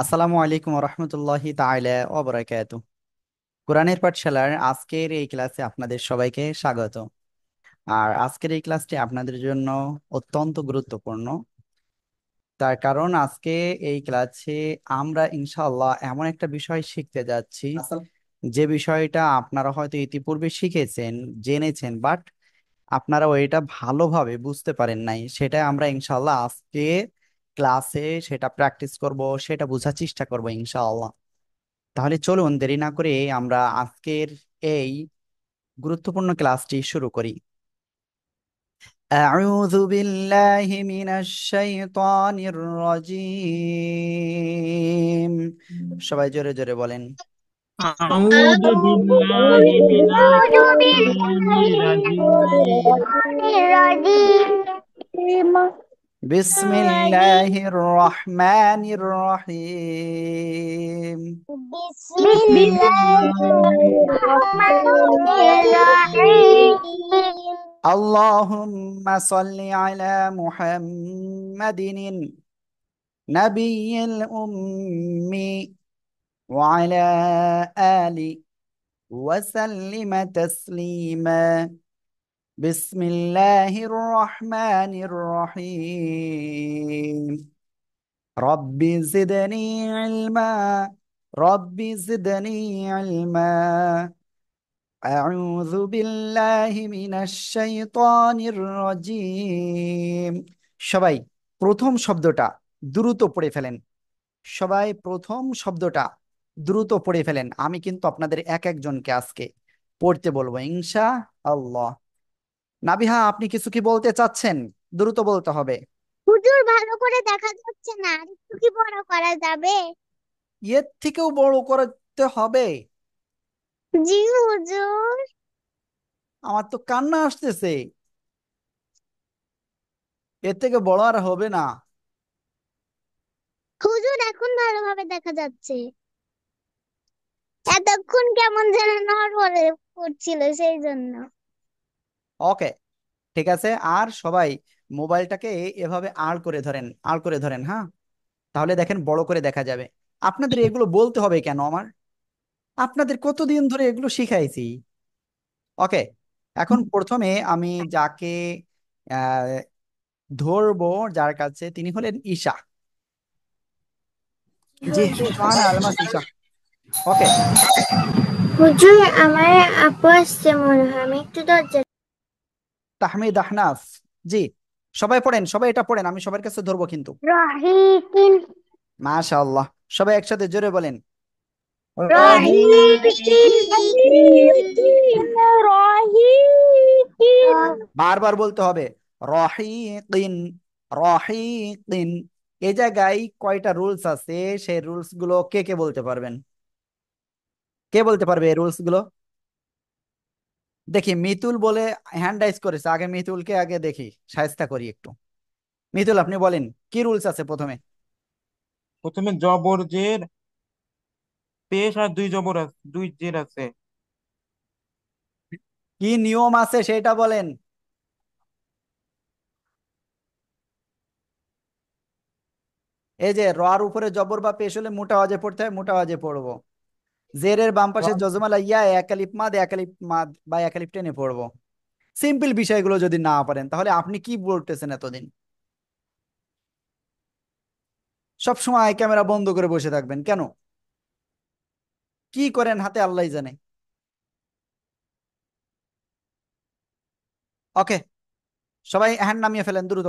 আসসালামু আলাইকুম রহমতুল্লাহি তাআলা ওয়া বারাকাতুহু। কোরআনের পাঠশালার আজকের এই ক্লাসে আপনাদের সবাইকে স্বাগত। আর আজকের এই ক্লাসটি আপনাদের জন্য অত্যন্ত গুরুত্বপূর্ণ। তার কারণ আজকে এই ক্লাসে আমরা ইনশাআল্লাহ এমন একটা বিষয় শিখতে যাচ্ছি, যে বিষয়টা আপনারা হয়তো ইতিপূর্বে শিখেছেন, জেনেছেন, বাট আপনারা ওইটা ভালোভাবে বুঝতে পারেন নাই। সেটা আমরা ইনশাআল্লাহ আজকে ক্লাসে সেটা প্র্যাকটিস করব, সেটা বোঝার চেষ্টা করব ইনশাআল্লাহ। তাহলে চলুন দেরি না করে আমরা আজকের এই গুরুত্বপূর্ণ ক্লাসটি শুরু করি। أعوذ بالله من الشيطان الرجيم। সবাই জোরে জোরে বলেন। أعوذ بالله من الشيطان الرجيم. بسم الله الرحمن الرحيم. بسم الله الرحمن الرحيم. اللهم صل على محمد النبي الأمي وعلى آله وسلم تسليما. بسم الله الرحمن الرحيم. رب زدني علما. رب زدني علما. أعوذ بالله من الشيطان الرجيم. সবাই প্রথম শব্দটা দ্রুত পড়ে ফেলেন। সবাই প্রথম শব্দটা দ্রুত পড়ে ফেলেন। আমি কিন্তু আপনাদের এক একজনকে আজকে পড়তে বলবো ইনশা আল্লাহ। নাবিহা, আপনি কিছু কি বলতে চাচ্ছেন? দ্রুত বলতে হবে। হুজুর, ভালো করে দেখা যাচ্ছে না, আর একটু কি বড় করা যাবে? এর থেকেও বড় করতে হবে? জি হুজুর। আমার তো কান্না আসতেছে। এর থেকে বড় আর হবে না। হুজুর, এখন ভালোভাবে দেখা যাচ্ছে। এতক্ষণ কেমন যেন নড়বড়ে করছিল, সেই জন্য। ওকে, ঠিক আছে। আর সবাই মোবাইলটাকে এভাবে আড় করে ধরেন, আড় করে ধরেন, হ্যাঁ। তাহলে দেখেন বড় করে দেখা যাবে। আপনাদের এগুলো বলতে হবে কেন আমার? আপনাদের কতদিন ধরে এগুলো শিখাইছি। ওকে, এখন প্রথমে আমি যাকে আহ, ধরবো, যার কাছে, তিনি হলেন ঈশা। জি, সুবহান আলমাস ঈশা। ওকে। হুজুর, আমার আপু আসছে মনে হয়, আমি একটু দরজা। তাহমিদ আহনাফ। জি, সবাই পড়েন, সবাই এটা পড়েন, আমি সবার কাছে ধরবো কিন্তু। রহিকিন। মাশাআল্লাহ, সবাই একসাথে জোরে বলেন। রহিকিন। রহিকিন। বারবার বলতে হবে। রহিকিন, রহিকিন। এই জায়গায় কয়টা রুলস আছে, সেই রুলস গুলো কে কে বলতে পারবেন? কে বলতে পারবে এই রুলস গুলো? দেখি মিতুল বলে হ্যান্ড রাইজ করেছে। আগে মিতুলকে আগে দেখি, শায়েস্তা করি একটু। মিতুল, আপনি বলেন কি রুলস আছে প্রথমে। প্রথমে জবর জের পেশ আর দুই জবর আছে, দুই জের আছে। কি নিয়ম আছে সেটা বলেন। এই যে র উপরে জবর বা পেশ হলে মোটা আওয়াজে পড়তে হয়, মোটা আওয়াজে পড়বো। জেরের বাম পাশে যজমালা ইয়া, এক আলিফ মাদ বা এক আলিফ টেনে পড়বো। সিম্পল বিষয়গুলো যদি না পারেন তাহলে আপনি কি বলতেছেন এতদিন? সব সময় ক্যামেরা বন্ধ করে বসে থাকবেন কেন? কি করেন হাতে আল্লাহ জানে। ওকে, সবাই হ্যান্ড নামিয়ে ফেলেন দ্রুত।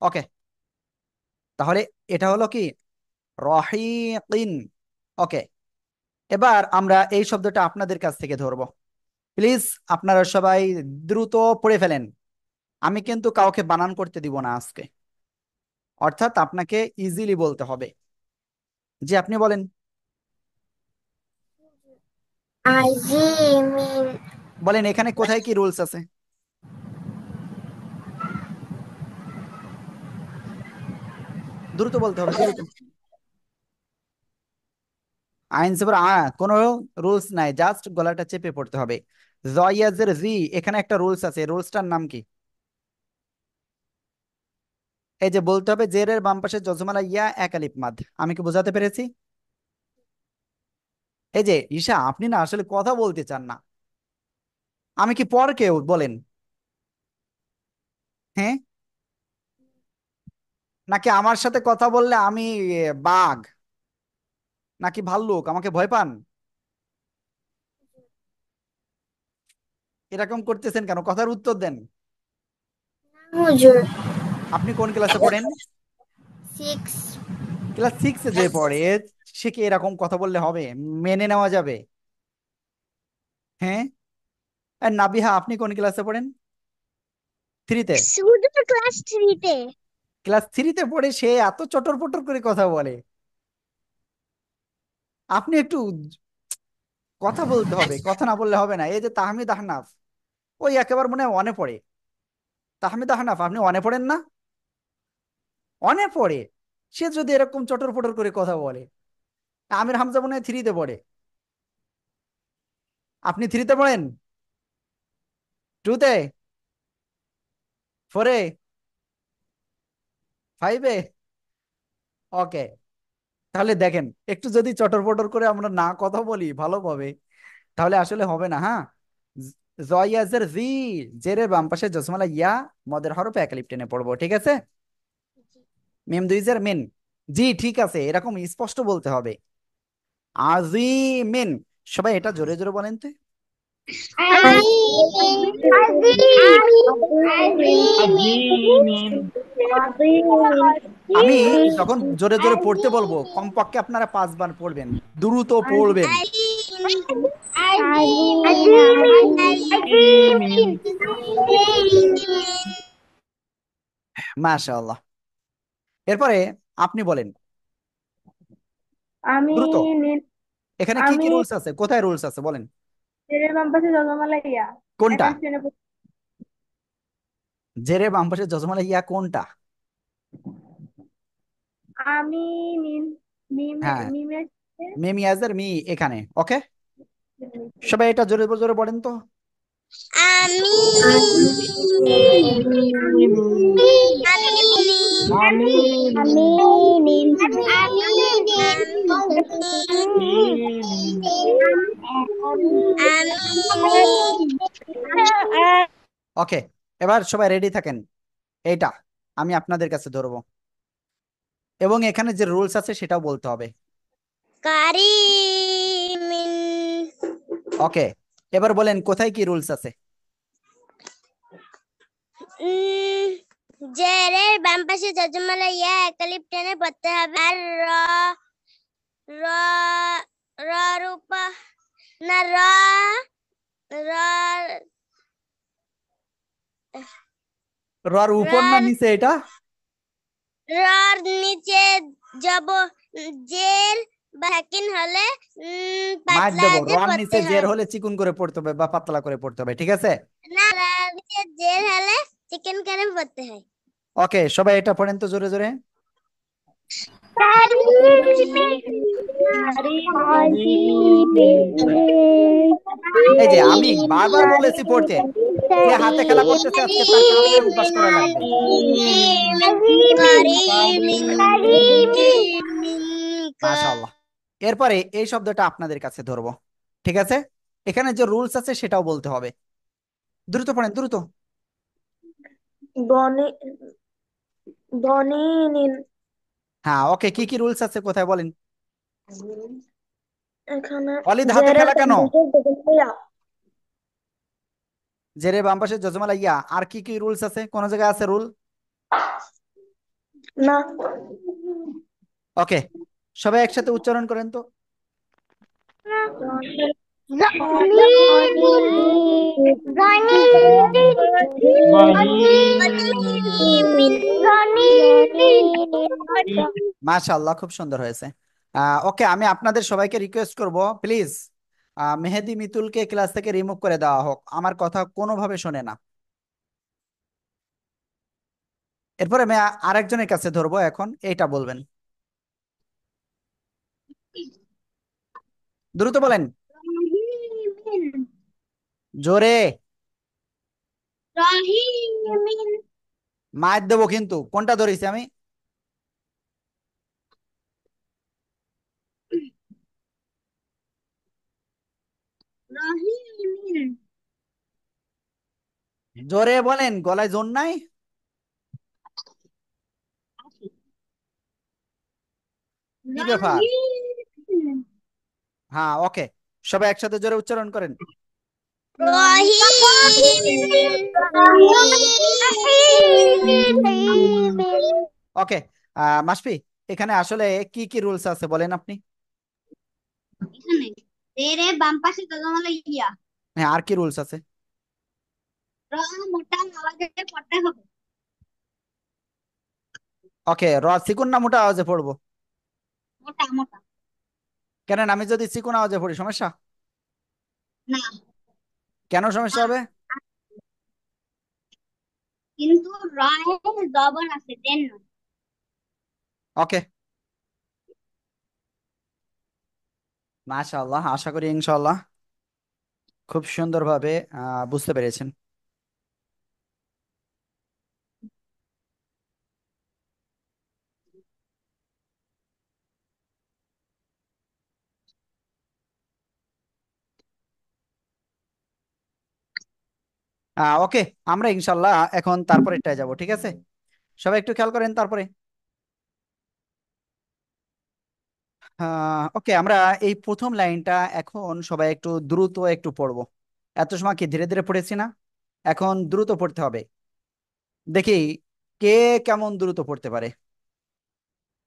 ওকে, তাহলে এটা হলো কি রহিকিন। ওকে, এবার আমরা এই শব্দটা আপনাদের কাছ থেকে ধরবো। প্লিজ আপনারা সবাই দ্রুত পড়ে ফেলেন। আমি কিন্তু কাউকে বানান করতে দিব না আজকে, অর্থাৎ আপনাকে ইজিলি বলতে হবে। জি, আপনি বলেন। আজিমিন। বলেন এখানে কোথায় কি রুলস আছে? দ্রুত বলতে হবে, দ্রুত। আইন সেবার কোনো রুলস নাই, জাস্ট গলাটা চেপে পড়তে হবে। জয়াজের জি, এখানে একটা রুলস আছে, রুলসটার নাম কি? এই যে বলতে হবে জেরের বাম পাশে যজমালা ইয়া এক আলিফ মাদ। আমি কি বোঝাতে পেরেছি? এই যে ঈশা, আপনি না আসলে কথা বলতে চান না। আমি কি পর কেউ বলেন? হ্যাঁ, নাকি আমার সাথে কথা বললে আমি বাঘ নাকি ভাল্লুক, আমাকে ভয় পান? এরকম করতেছেন কেন? কথার উত্তর দেন। হুজুর। আপনি কোন ক্লাসে পড়েন? 6। ক্লাস সিক্সে যে পড়ে, সে কি এরকম কথা বললে হবে? মেনে নেওয়া যাবে? হ্যাঁ। আর নাবিহা, আপনি কোন ক্লাসে পড়েন? থ্রিতে? শুধু ক্লাস 3-তে। ক্লাস থ্রিতে পড়ে সে এত চটর পটর করে কথা বলে? আপনি একটু কথা বলতে হবে, কথা না বললে হবে না। এই যে তাহমিদ আহনাফ, ওই একেবারে মনে হয় অনে পড়ে। তাহমিদ আহনাফ, আপনি অনে পড়েন না? অনে পড়ে। সে যদি এরকম চটর পটর করে কথা বলে। আমির হামজা মনে হয় থ্রিতে পড়ে। আপনি থ্রিতে পড়েন? টুতে? ফোরে? ফাইভে? ওকে। তাহলে দেখেন, একটু যদি চটর পটর করে আমরা না কথা বলি ভালোভাবে, তাহলে আসলে হবে না। হ্যাঁ। জয়াজের জি, জেরের বাম পাশে জসমালা ইয়া, মদের হরফে এক আলিফ টেনে পড়বো, ঠিক আছে? মিম দুইজের মিন। জি ঠিক আছে, এরকম স্পষ্ট বলতে হবে। আজিমিন। সবাই এটা জোরে জোরে বলেন তো। আজিমিন। আমি যখন জোরে জোরে পড়তে বলবো, কমপক্ষে আপনারা 5 বার পড়বেন, দ্রুত পড়বেন। আজিমিন। মাশাআল্লাহ। এরপরে আপনি বলেন আমি দ্রুত। নীল- এখানে কি কি আমি রুলস আছে, কোথায় রুলস আছে বলেন? জেরের বাম পাশে জজমালা ইয়া কোনটা? একালিপ টেনে জেরে বাম পাশে জজমালা ইয়া কোনটা? আমি মিমে হ্যাঁ, মিমের সাথে মিম ইয়াজের মি এখানে। ওকে, সবাই এটা জোরে জোরে বলেন তো। আমি আমিন। ওকে, এবার সবাই রেডি থাকেন। এইটা আমি আপনাদের কাছে ধরবো, এবং এখানে যে রুলস আছে সেটাও বলতে হবে। কারিমিন। ওকে, এবার বলেন কোথায় কি রুলস আছে। জেরের বাম পাশে যজমালা ইয়া একালিপ টেনে পড়তে হবে। আর র র র রূপা না র র রর উপর না রর নিচে এটা? রর নিচে জব জের বা সাকিন হলে মার পাতলা দেবো, দিয়ে রর পড়তে নিচে জের হয়। হলে চিকুন করে পড়তে হবে বা পাতলা করে পড়তে হবে, ঠিক আছে? না রর নিচে জের হলে চিকেন করে পড়তে হয়। ওকে, সবাই এটা পড়েন তো জোরে জোরে। এই যে আমি বারবার বলেছি পড়তে, যে হাতে খেলা করতেছে আজকে তার কালকে অভ্যাস করা লাগবে। মাশাআল্লাহ। এরপরে এই শব্দটা আপনাদের কাছে ধরবো, ঠিক আছে? এখানে যে রুলস আছে সেটাও বলতে হবে। দ্রুত পড়েন, দ্রুত। বনে বনে নীল হ্যাঁ, ওকে, কি কি রুলস আছে কোথায় বলেন? এখানে অলিদ হাতে জেরের খেলা বাম কেন? পাশে জজমালা ইয়া জেরে বাম পাশে যজমালা ইয়া। আর কি কি রুলস আছে, কোন জায়গায় আছে রুল? না ওকে, সবাই একসাথে উচ্চারণ করেন তো। মাশাআল্লাহ, খুব সুন্দর হয়েছে। ওকে, আমি আপনাদের সবাইকে রিকোয়েস্ট করব, প্লিজ মেহেদি মিতুলকে ক্লাস থেকে রিমুভ করে দেওয়া হোক, আমার কথা কোনোভাবে শোনে না। এরপরে আমি আরেকজনের কাছে ধরবো, এখন এইটা বলবেন, দ্রুত বলেন, জোরে। রহিমিন মায়ের দেবো কিন্তু কোনটা ধরেছি আমি? রহিমিন জোরে বলেন, গলায় জোর নাই। কি ব্যাপার? রহিম হ্যাঁ, ওকে, সবাই একসাথে জোরে উচ্চারণ করেন। রহিম ওকে। মাসফি, এখানে আসলে কি কি রুলস আছে বলেন আপনি। এখানে তেরে বাম পাশে তজমালা ইয়া হ্যাঁ, আর কি রুলস আছে? র মোটা আওয়াজে পড়তে হবে। ওকে, চিকুন না মোটা আওয়াজে পড়বো? মোটা মোটা কেন, আমি যদি চিকুন আওয়াজে পড়ি সমস্যা? না কেন সমস্যা না হবে? কিন্তু রয়ে জবর আছে দেন না। ওকে, মাশাআল্লাহ, আশা করি ইনশাআল্লাহ খুব সুন্দরভাবে বুঝতে পেরেছেন। ওকে, আমরা ইনশাআল্লাহ এখন তারপরেরটায় যাব, ঠিক আছে? সবাই একটু খেয়াল করেন তারপরে। ওকে, আমরা এই প্রথম লাইনটা এখন সবাই একটু দ্রুত একটু পড়বো। এত সময় কি ধীরে ধীরে পড়েছি না? এখন দ্রুত পড়তে হবে। দেখি কে কেমন দ্রুত পড়তে পারে।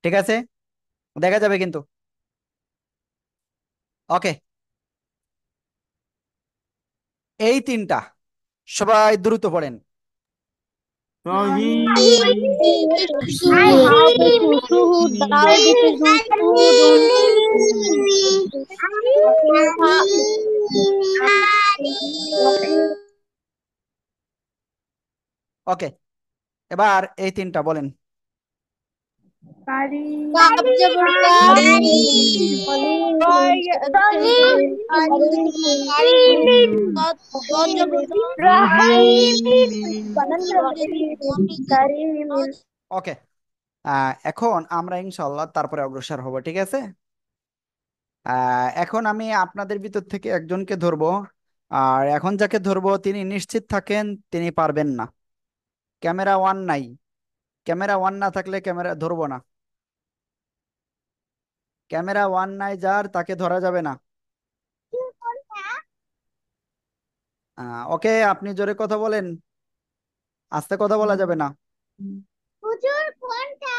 ঠিক আছে, দেখা যাবে কিন্তু। ওকে, এই তিনটা সবাই দ্রুত পড়েন। I have a suhud. I this is suhudun. ওকে, এবার এই তিনটা বলেন। Kari. কাব জবর কা দ জবর দ Karimin. ওকে, এখন আমরা ইনশাল্লাহ তারপরে অগ্রসর হব, ঠিক আছে? এখন আমি আপনাদের ভিতর থেকে একজনকে ধরবো। আর এখন যাকে ধরবো তিনি নিশ্চিত থাকেন তিনি পারবেন না। ক্যামেরা ওয়ান নাই, ক্যামেরা ওয়ান না থাকলে ক্যামেরা ধরবো না। ক্যামেরা ওয়ান নাই যার, তাকে ধরা যাবে না। ওকে, আপনি জোরে কথা বলেন, আস্তে কথা বলা যাবে না। হুজুর কোনটা?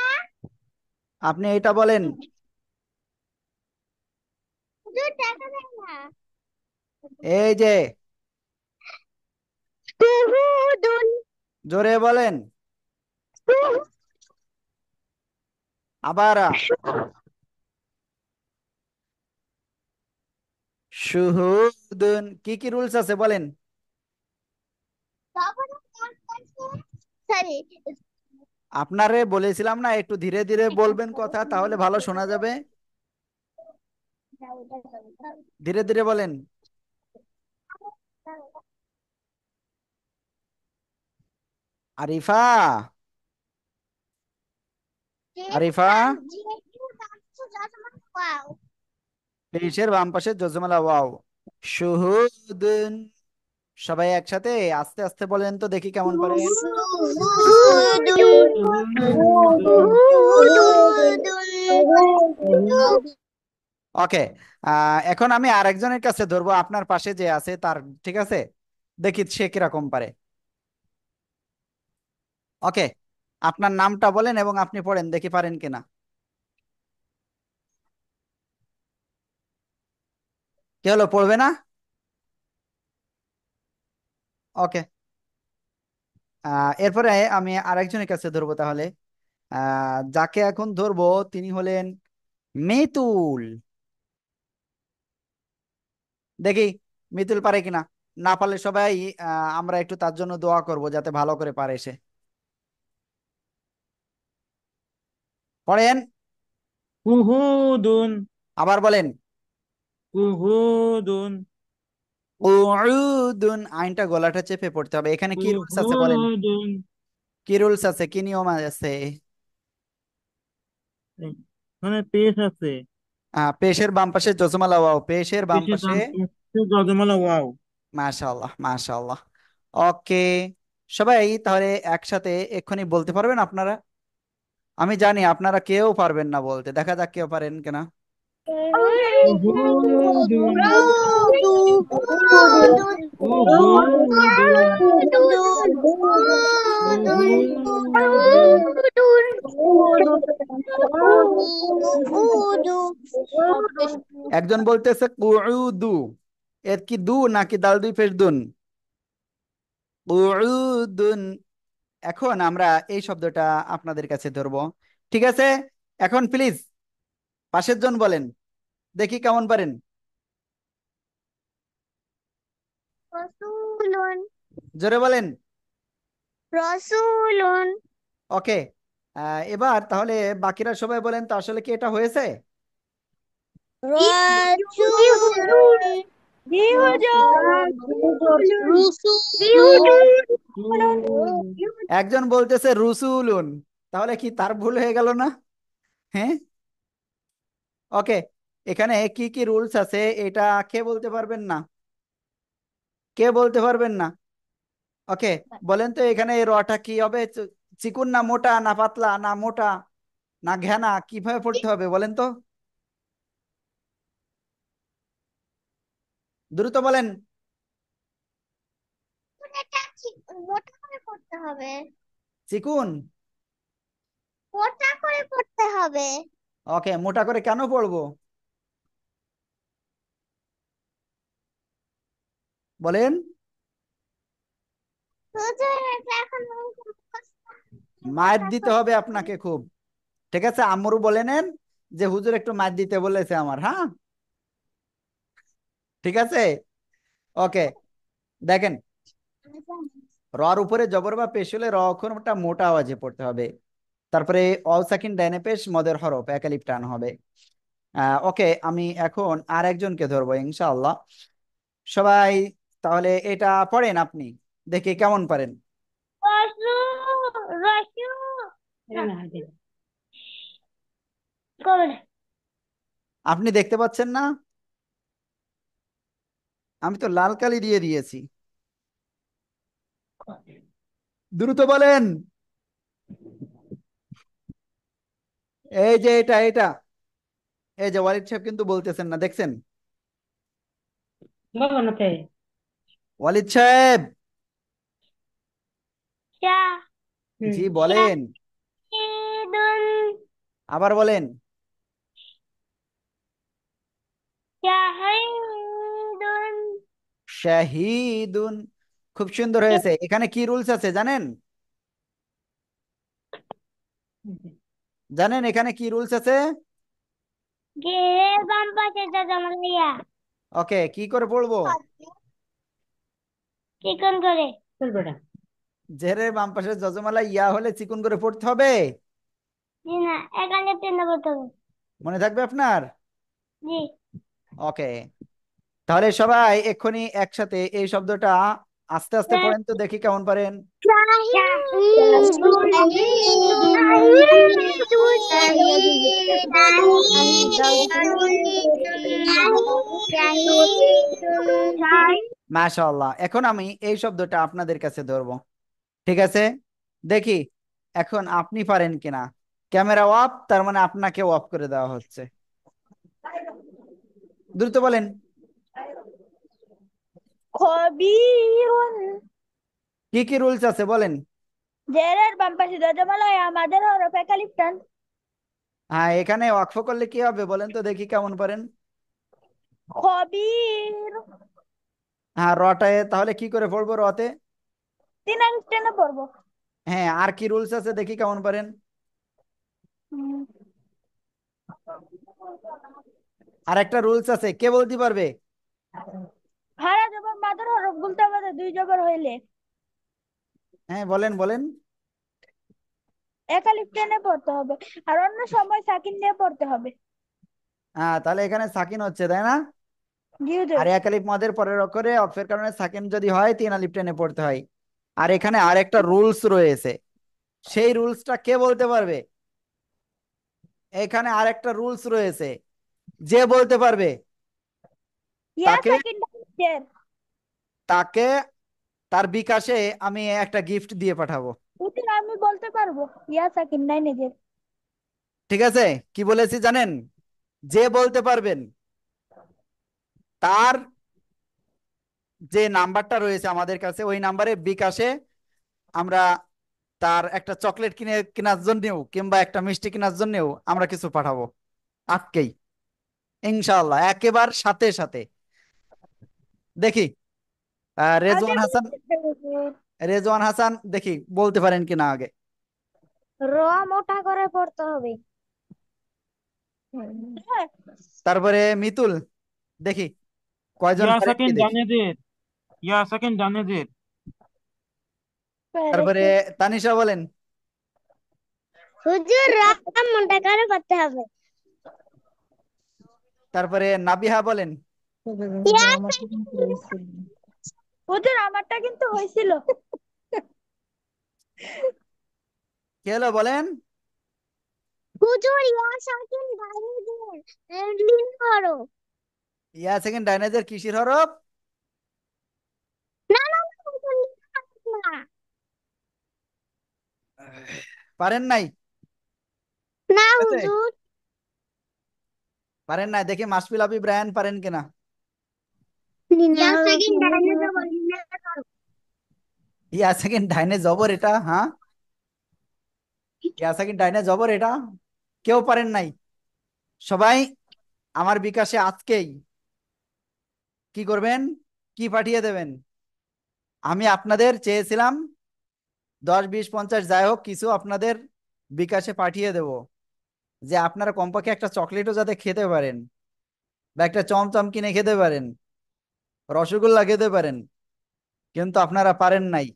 আপনি এটা বলেন। হুজুর টাকা দেন না। এই যে, সুহুদুন জোরে বলেন আবার। শুহুদুন, কি কি রুলস আছে বলেন। সরি আপনারে বলেছিলাম না একটু ধীরে ধীরে বলবেন কথা, তাহলে ভালো শোনা যাবে। ধীরে ধীরে বলেন। আরিফা, আরিফা, তেইশের বাম পাশে জজমালা ওয়াও। শুহুদুন, সবাই একসাথে আস্তে আস্তে বলেন তো দেখি কেমন পারে। ওকে, এখন আমি আরেকজনের কাছে ধরবো, আপনার পাশে যে আছে তার, ঠিক আছে? দেখি সে কিরকম পারে। ওকে, আপনার নামটা বলেন এবং আপনি পড়েন, দেখি পারেন কিনা। কি হলো, পড়বে না? ওকে, এরপরে আমি আরেকজনের কাছে ধরবো তাহলে। যাকে এখন ধরবো তিনি হলেন মিতুল। দেখি মিতুল পারে কিনা। না পারলে সবাই আমরা একটু তার জন্য দোয়া করব যাতে ভালো করে পারে সে। পড়েন, উহুদুন আবার বলেন। উহুদুন উউদুন, আইনটা গলাটা চেপে পড়তে হবে। এখানে কি রুলস আছে বলেন। উহুদুন কি রুলস আছে, কি নিয়ম আছে? মানে পেশ আছে। পেশের বাম পাশে জজমালা ওয়াও, পেশের বাম পেশের পাশে। বাম পাশে যজমালা ওয়াও। মাশাআল্লাহ, মাশাআল্লাহ। ওকে, সবাই তাহলে একসাথে এক্ষুনি বলতে পারবেন আপনারা? আমি জানি আপনারা কেউ পারবেন না বলতে, দেখা যাক কেউ পারেন কিনা। উহুদুন, উহুদুন, উহুদুন। একজন বলতেছে কুউদু, এর কি দু নাকি দাল দুই পেশ দুন? কুউদুন। এখন আমরা এই শব্দটা আপনাদের কাছে ধরবো, ঠিক আছে? এখন প্লিজ পাশের জন বলেন, দেখি কেমন পারেন। রসুলুন, জোরে বলেন। রসুলুন, ওকে, এবার তাহলে বাকিরা সবাই বলেন তো আসলে কি এটা হয়েছে? রসুলুন, জি হুজুর। উহুদুন। একজন বলতেছে রুসুলুন, তাহলে কি তার ভুল হয়ে গেল না? হ্যাঁ। ওকে, এখানে কি কি রুলস আছে এটা কে বলতে পারবেন না? কে বলতে পারবেন না? ওকে, বলেন তো এখানে এই রটা কি হবে, চিকুন না মোটা না পাতলা না মোটা না ঘেনা, কিভাবে পড়তে হবে বলেন তো, দ্রুত বলেন। এটা মোটা করে করতে হবে, চিকুন। মোটা করে করতে হবে। ওকে, মোটা করে কেন পড়বো বলেন? হুজুর, এটা এখন মার মোটা দিতে হবে করতে হবে। আপনাকে খুব। ঠিক আছে, আম্মুরু বলে নেন যে হুজুর একটু মার দিতে বলেছে আমার, হ্যাঁ? ঠিক আছে। ওকে, দেখেন, রর উপরে জবর বা পেশ হলে র অক্ষরটা মোটা আওয়াজে পড়তে হবে। তারপরে অল সাকিন ডাইনে পেশ মদের হরফ একালিপ টান হবে। ওকে, আমি এখন আর একজনকে ধরবো ইনশাআল্লাহ। সবাই তাহলে এটা পড়েন আপনি, দেখি কেমন পারেন। রসু, রসু, কবে না? আপনি দেখতে পাচ্ছেন না? আমি তো লাল কালি দিয়ে দিয়েছি। দ্রুত বলেন। এই যে এটা এটা, এই যে ওয়ালিদ সাহেব কিন্তু বলতেছেন না, দেখছেন? ওয়ালিদ সাহেব, জি বলেন, শাহিদুন, আবার বলেন। শাহিদুন, শাহিদুন, খুব সুন্দর হয়েছে। এখানে কি রুলস আছে জানেন? জানেন এখানে কি রুলস আছে? গের বাম পাশে যা জমাইয়া ওকে, কি করে পড়বো? চিকন করে। জেরের বাম পাশে যজমালা ইয়া হলে চিকুন করে পড়তে হবে। জি না, এখানে টেনে পড়তে হবে। মনে থাকবে আপনার? জি। ওকে, তাহলে সবাই এক্ষুনি একসাথে এই শব্দটা আস্তে আস্তে পড়েন তো দেখি কেমন পারেন। শাহিদুন, শাহিদুন, শাহিদুন। মাশাআল্লাহ, এখন আমি এই শব্দটা আপনাদের কাছে ধরবো, ঠিক আছে? দেখি এখন আপনি পারেন কিনা। ক্যামেরা অফ, তার মানে আপনাকে অফ করে দেওয়া হচ্ছে। দ্রুত বলেন। খবিরুন, কি কি রুলস আছে বলেন। জেরের বাম পাশে যজমালয় আমাদের হরফ একালিফ টান। হ্যাঁ, এখানে ওয়াকফ করলে কি হবে বলেন তো দেখি কেমন পারেন। খবির, হ্যাঁ, রটায় তাহলে কি করে পড়বো রতে? তিন আলিফ টেনে পড়বো। হ্যাঁ, আর কি রুলস আছে দেখি কেমন পারেন। হুম। আর একটা রুলস আছে, কে বলতে পারবে? হারা জবর মাদের হরফ গুলতে হবে দুই জবর হইলে হ্যাঁ, বলেন বলেন। একালিফ টেনে পড়তে হবে, আর অন্য সময় সাকিন দিয়ে পড়তে হবে। হ্যাঁ, তাহলে এখানে সাকিন হচ্ছে তাই না? জি হুজুর। আর এক আলিফ মদের পরের অক্ষরে অক্ষরের কারণে সাকিন যদি হয় তিন আলিফ টেনে পড়তে হয়। আর এখানে আরেকটা রুলস রয়েছে, সেই রুলসটা কে বলতে পারবে? এখানে আরেকটা রুলস রয়েছে, যে বলতে পারবে ইয়া তাকে সেকেন্ড ম্যানেজার। তাকে তার বিকাশে আমি একটা গিফট দিয়ে পাঠাবো। হুজুর আমি বলতে পারবো, ইয়া সেকেন্ড ম্যানেজার। ঠিক আছে, কি বলেছি জানেন? যে বলতে পারবেন তার যে নাম্বারটা রয়েছে আমাদের কাছে, ওই নাম্বারে বিকাশে আমরা তার একটা চকলেট কিনে কেনার জন্যও কিংবা একটা মিষ্টি কেনার জন্যও আমরা কিছু পাঠাবো আজকেই, ইনশাআল্লাহ, একেবারে সাথে সাথে। দেখি আগে রেজওয়ান হাসান, বলতে হুজুর। রেজওয়ান হাসান দেখি বলতে পারেন কিনা আগে। র মোটা করে পড়তে হবে। হ্যাঁ, তারপরে মিতুল, দেখি কয়জন ইয়া পারেন কি সেকেন্ড দেখি। ডানেদের, ইয়া সেকেন্ড ডানেদের। তারপরে পেরেছে। তানিশা বলেন। হুজুর র মোটা করে পড়তে হবে। তারপরে নাবিহা বলেন। ইয়া হুজুর আমারটা কিন্তু হয়েছিল। কি হলো বলেন? হুজুর ইয়া সাকিন ডাইনিদের লিন করো। ইয়া সেকেন্ড ডাইনাজের কিসের হরফ? না না না হুজুর লিন করো না। পারেন নাই? না ঠিক আছে, হুজুর। পারেন নাই, দেখি মাসফিল আবি ব্রায়ান পারেন কিনা। ইয়া সাকিন ডাইনিদের লিন করো। ইয়া সেকেন্ড ডাইনে জবর এটা, হ্যাঁ, ইয়া সেকেন্ড ডাইনে জবর এটা কেউ পারেন নাই? সবাই আমার বিকাশে আজকেই কি করবেন, কি পাঠিয়ে দেবেন? আমি আপনাদের চেয়েছিলাম 10 20 50 যাই হোক কিছু আপনাদের বিকাশে পাঠিয়ে দেব, যে আপনারা কমপক্ষে একটা চকলেটও যাতে খেতে পারেন, বা একটা চমচম কিনে খেতে পারেন, রসগোল্লা খেতে পারেন। কিন্তু আপনারা পারেন নাই,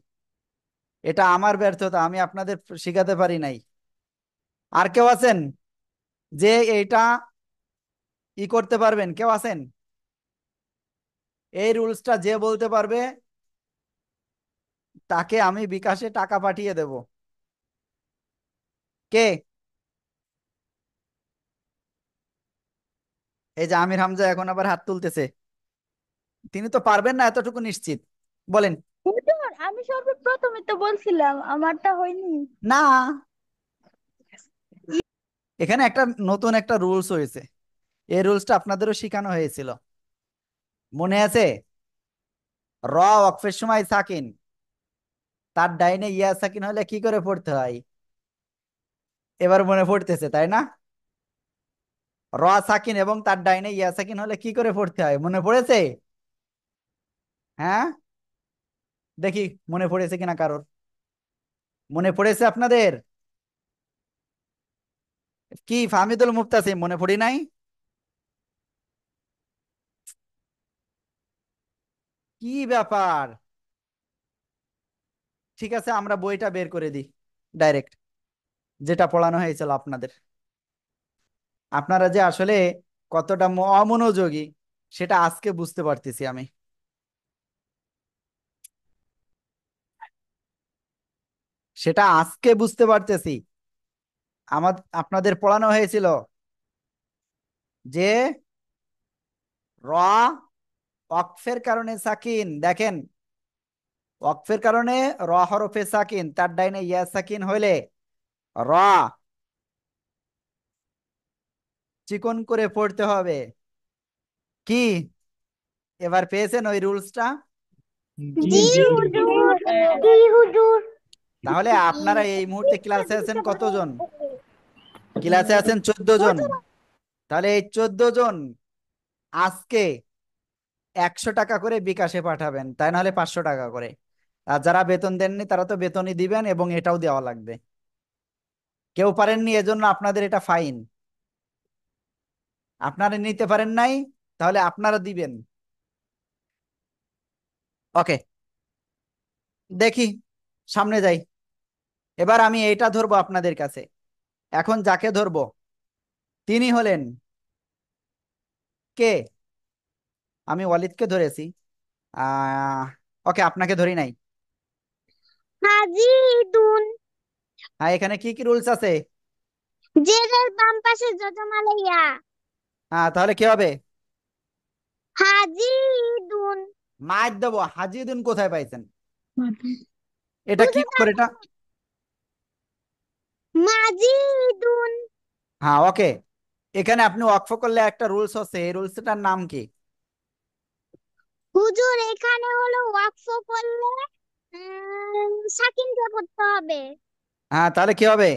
এটা আমার ব্যর্থতা, আমি আপনাদের শিখাতে পারি নাই। আর কেউ আছেন যে এইটা করতে পারবেন? কেউ আছেন এই রুলসটা যে বলতে পারবে তাকে আমি বিকাশে টাকা পাঠিয়ে দেব? কে? এই যে আমির হামজা এখন আবার হাত তুলতেছে, তিনি তো পারবেন না এতটুকু নিশ্চিত। বলেন। হুজুর আমি সর্বপ্রথমে তো বলছিলাম আমারটা হয়নি। না, এখানে একটা নতুন একটা রুলস হয়েছে, এই রুলসটা আপনাদেরও শেখানো হয়েছিল, মনে আছে? র ওয়াকফের সময় সাকিন, তার ডাইনে ইয়া সাকিন হলে কি করে পড়তে হয়? এবার মনে পড়তেছে তাই না? র সাকিন এবং তার ডাইনে ইয়া সাকিন হলে কি করে পড়তে হয়, মনে পড়েছে? হ্যাঁ, দেখি মনে পড়েছে কিনা কারোর, মনে পড়েছে আপনাদের? কি ফাহমিদুল মুফতাসিম, মনে পড়ি নাই? কি ব্যাপার? ঠিক আছে, আমরা বইটা বের করে দিই ডাইরেক্ট, যেটা পড়ানো হয়েছিল আপনাদের। আপনারা যে আসলে কতটা অমনোযোগী সেটা আজকে বুঝতে পারতেছি আমি। সেটা আজকে বুঝতে পারতেছি। আপনাদের পড়ানো হয়েছিল যে র ওয়াকফের কারণে সাকিন, দেখেন, ওয়াকফের কারণে র হরফে সাকিন, তার ডাইনে ইয়া সাকিন হইলে র চিকন করে পড়তে হবে। কি এবার পেয়েছেন ওই রুলসটা? জি জি জি জি। হুজুর। জি হুজুর। তাহলে আপনারা এই মুহূর্তে ক্লাসে আছেন কতজন? ক্লাসে আছেন 14 জন। হুজুর তাহলে এই 14 জন আজকে 100 টাকা করে বিকাশে পাঠাবেন, তাই নাহলে 500 টাকা করে। আর যারা বেতন দেননি তারা তো বেতনই দিবেন এবং এটাও দেওয়া লাগবে। কেউ পারেননি এজন্য আপনাদের এটা ফাইন। আপনারা নিতে পারেন নাই, তাহলে আপনারা দিবেন। ওকে, দেখি সামনে যাই। এবার আমি এইটা ধরবো আপনাদের কাছে। এখন যাকে ধরবো তিনি হলেন কে? আমি ওয়ালিদকে ধরেছি। আহ ওকে, আপনাকে ধরি নাই। হাজি ইদুন। হ্যাঁ, এখানে কি কি রুলস আছে? জেরের বাম পাশে যজমালা ইয়া। হ্যাঁ, তাহলে কি হবে? হাজিদুন। মার দেবো, হাজিদুন কোথায় পাইছেন? এটা কি বুঝে অক্ষর এটা? মাজিদুন। হ্যাঁ, ওকে। এখানে আপনি ওয়াকফ করলে একটা রুলস আছে, এই রুলসটার নাম কি? হুজুর এখানে হলো ওয়াকফ করলে সাকিন দিয়ে পড়তে হবে। হ্যাঁ, তাহলে কি হবে?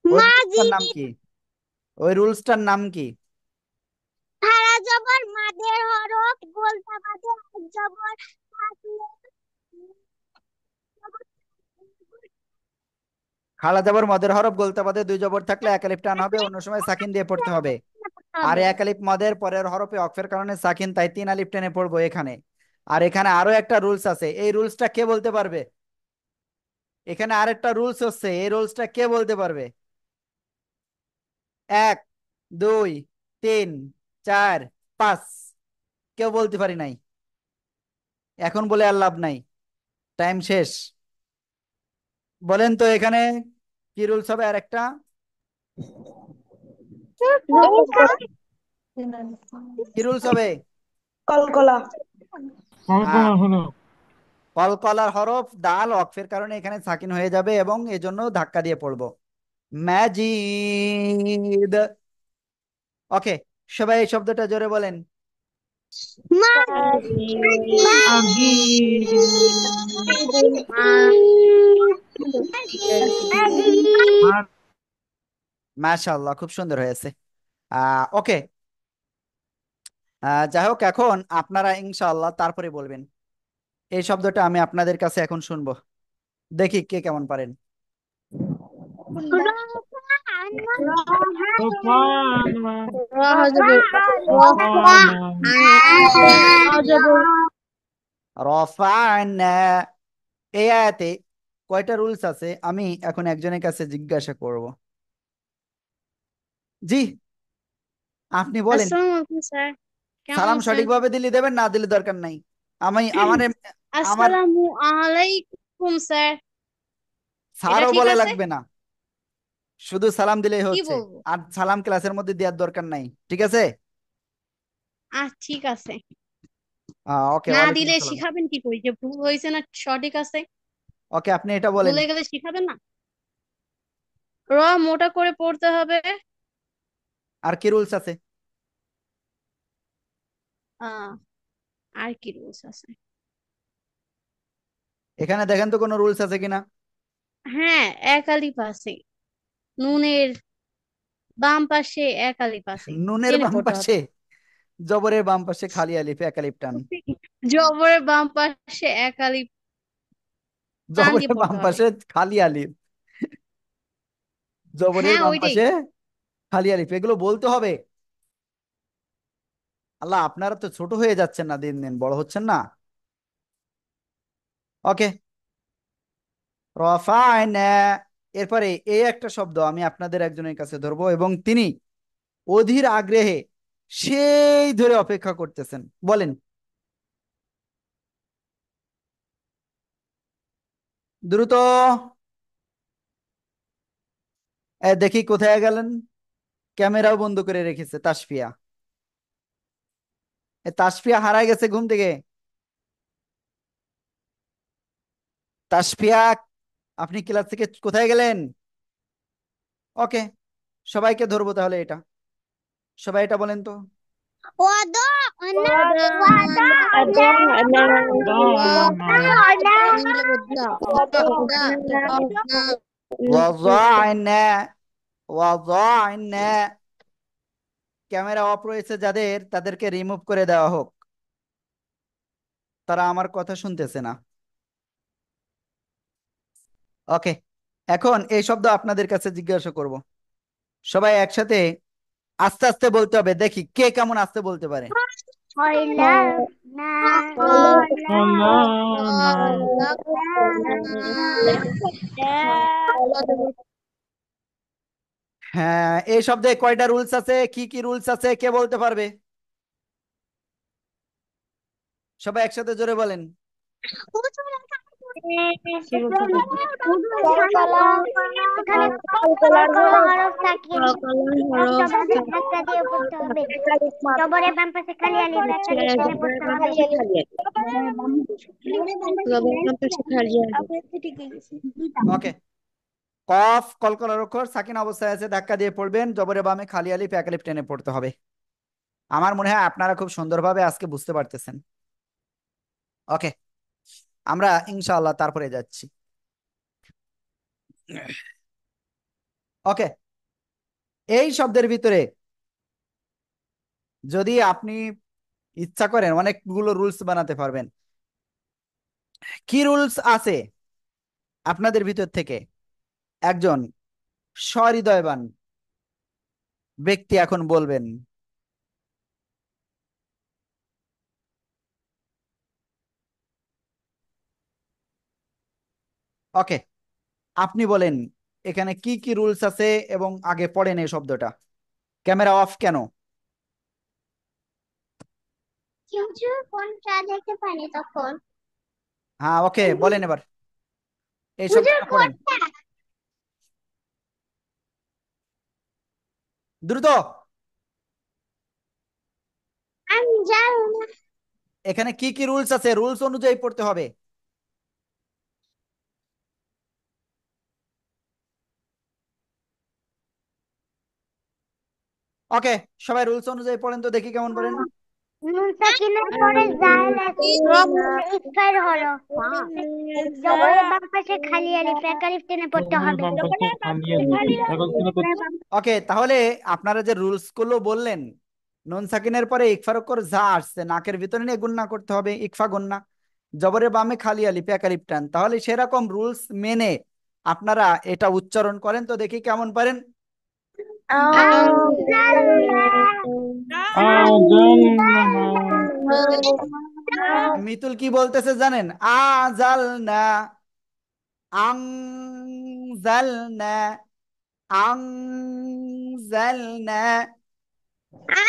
ওই রুলসটার নাম মাজিদ। কি? ওই রুলসটার নাম কি? খাড়া জবর মাদের হরফ গোলতা বাঁধে এক জবর থাকলে খাড়া জবর মদের হরফ গোলতা বাদে দুই জবর থাকলে এক আলিফ টান হবে, অন্য সময় সাকিন দিয়ে পড়তে হবে। পড়তে আর হবে। এক আলিফ মদের পরের হরফে অক্ষরের কারণে সাকিন, তাই তিন আলিফ টেনে পড়বো এখানে। আর এখানে আরো একটা রুলস আছে, এই রুলসটা কে বলতে পারবে? এখানে আরেকটা রুলস হচ্ছে, এই রুলসটা কে বলতে পারবে? এক, দুই, তিন, চার, পাঁচ। কেউ বলতে পারি নাই। এখন বলে আর লাভ নাই, টাইম শেষ। বলেন তো এখানে কি রুলস হবে আরেকটা? কি রুলস হবে? কলকলা। হ্যাঁ, কল্পনা হলো। কলকলার হরফ দাল ওয়াকফের কারণে এখানে সাকিন হয়ে যাবে এবং এজন্য ধাক্কা দিয়ে পড়বো। ম্যাজিদ। ওকে, সবাই এই শব্দটা জোরে বলেন। আজি। আর মাশাআল্লাহ, খুব সুন্দর হয়েছে। ওকে। যাই হোক, এখন আপনারা ইনশাআল্লাহ তারপরে বলবেন। এই শব্দটা আমি আপনাদের কাছে এখন শুনবো, দেখি কে কেমন পারেন। তোফানা। রফা। তোফানা। রফা'না। এই আয়াতে কয়টা রুলস আছে আমি এখন একজনের কাছে জিজ্ঞাসা করব। জি, আপনি বলেন। আসসালামু আলাইকুম স্যার, কেমন সালাম আছেন? সঠিকভাবে দিলে দেবেন, না দিলে দরকার নাই। আমি আমার আমার আসসালামু আলাইকুম স্যার, এটা স্যারও ঠিক বলা আছে? লাগবে না, শুধু সালাম দিলেই কি হচ্ছে। বলবো? আর সালাম ক্লাসের মধ্যে দেওয়ার দরকার নাই, ঠিক আছে? ঠিক আছে। ওকে, না ওয়ালাইকুম দিলে আসসালাম। শিখাবেন কি করে যে ভুল হয়েছে না সঠিক আছে? ওকে, আপনি এটা বলেন। ভুলে গেলে শিখাবেন না? র মোটা করে পড়তে হবে। আর কি রুলস আছে? আহ আর কি রুলস আছে? এখানে দেখেন তো কোনো রুলস আছে কিনা। হ্যাঁ, এক আলিফ আছে। নুনের বাম পাশে এক আলিফ আছে। নুনের টেনে বাম পড়তে হবে। পাশে, জবরের বাম পাশে খালি আলিফ, এক আলিফ টান। জবরের বাম পাশে এক আলিফ টান দিয়ে জবরের বাম পড়তে হবে। পাশে খালি আলিফ, জবরের হ্যাঁ, বাম ওইটাই। পাশে খালি আলিফ, এগুলো বলতে হবে। আল্লাহ, আপনারা তো ছোট হয়ে যাচ্ছেন না, দিন দিন বড় হচ্ছেন না। ওকে, রফায়না। এরপরে এই একটা শব্দ আমি আপনাদের একজনের কাছে ধরবো এবং তিনি অধীর আগ্রহে সেই ধরে অপেক্ষা করতেছেন। বলেন দ্রুত। দেখি কোথায় গেলেন। ক্যামেরাও বন্ধ করে রেখেছে তাসফিয়া। তাসফিয়া হারায় গেছে ঘুম থেকে। তাসফিয়া, আপনি ক্লাস থেকে কোথায় গেলেন? ওকে, সবাইকে ধরবো তাহলে এটা। সবাই এটা বলেন তো। وضعنا দানা। ওয়াযা'না। ওয়াযা'না। ক্যামেরা অফ রয়েছে যাদের, তাদেরকে রিমুভ করে দেওয়া হোক, তারা আমার কথা শুনতেছে না। ওকে, এখন এই শব্দ আপনাদের কাছে জিজ্ঞাসা করব। সবাই একসাথে আস্তে আস্তে বলতে হবে, দেখি কে কেমন আস্তে বলতে পারে। ফলানা। হ্যাঁ, এই শব্দে কয়টা রুলস আছে, কি কি রুলস আছে, কে বলতে পারবে? সবাই একসাথে জোরে বলেন। কি বলছো দেখি? কলকলা এখানে কলকলা হরফ থাকে জবরে ধাক্কা দিয়ে পড়তে হবে জবরে বাম পাশে খালি আলিফ একটা লিফ টেনে পড়তে হবে ওকে, কফ কলকলার অক্ষর সাকিন অবস্থায় আছে, ধাক্কা দিয়ে পড়বেন, জবরে বামে খালি আলিফ এক আলিফ টেনে পড়তে হবে। আমার মনে হয় আপনারা খুব সুন্দরভাবে আজকে বুঝতে পারতেছেন। ওকে, আমরা ইনশাআল্লাহ তারপরে যাচ্ছি। ওকে, এই শব্দের ভিতরে যদি আপনি ইচ্ছা করেন অনেকগুলো রুলস বানাতে পারবেন। কি রুলস আছে আপনাদের ভিতর থেকে একজন সহৃদয়বান ব্যক্তি এখন বলবেন? ওকে, আপনি বলেন এখানে কি কি রুলস আছে এবং আগে পড়েন এই শব্দটা। ক্যামেরা অফ কেন? কিছু কোনটা দেখতে পাইনি তখন হ্যাঁ, ওকে, বলেন এবার এই হুজুর শব্দটা পড়েন কোনটা দ্রুত। আমি জানি না এখানে কি কি রুলস আছে, রুলস অনুযায়ী পড়তে হবে। ওকে, সবাই রুলস অনুযায়ী পড়েন তো দেখি কেমন পড়েন। নুন সাকিনের পরে জাল আছে ইফতার হলো জবরের বাম পাশে খালি আলিফ এক আলিফ টেনে পড়তে জবরের হবে বাম পাশে খালি আলিফ এখন শুনে করতে ওকে, তাহলে আপনারা যে রুলস গুলো বললেন, নুন সাকিনের পরে ইকফার অক্ষর যা আসছে নাকের ভিতরে নিয়ে গুণনা করতে হবে, ইকফা গুণনা, জবরের বামে খালি আলিফ এক আলিফ টান, তাহলে সেরকম রুলস মেনে আপনারা এটা উচ্চারণ করেন তো দেখি কেমন পারেন। মিতুল কি বলতেছে জানেন? আজাল না, আং জাল না, আং জাল না,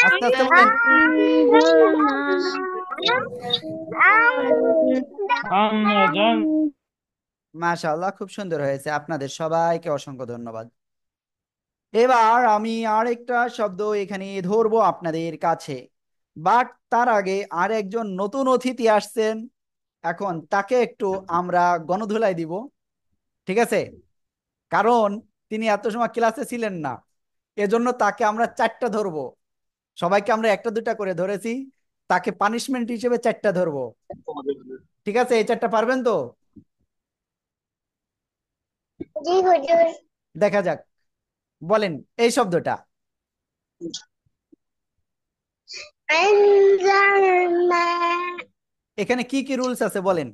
আস্তে আস্তে বলেন। মাশাআল্লাহ, খুব সুন্দর হয়েছে, আপনাদের সবাইকে অসংখ্য ধন্যবাদ। এবার আমি আরেকটা শব্দ এখানে ধরবো আপনাদের কাছে, বাট তার আগে আর একজন নতুন অতিথি আসছেন, এখন তাকে একটু আমরা গণধুলাই দিব, ঠিক আছে? কারণ তিনি এত সময় ক্লাসে ছিলেন না, এজন্য তাকে আমরা চারটা ধরবো। সবাইকে আমরা একটা দুটা করে ধরেছি, তাকে পানিশমেন্ট হিসেবে চারটা ধরবো, ঠিক আছে? এই চারটা পারবেন তো? জি হুজুর দেখা যাক, বলেন এই শব্দটা। أنزلنا এখানে কি কি রুলস আছে বলেন।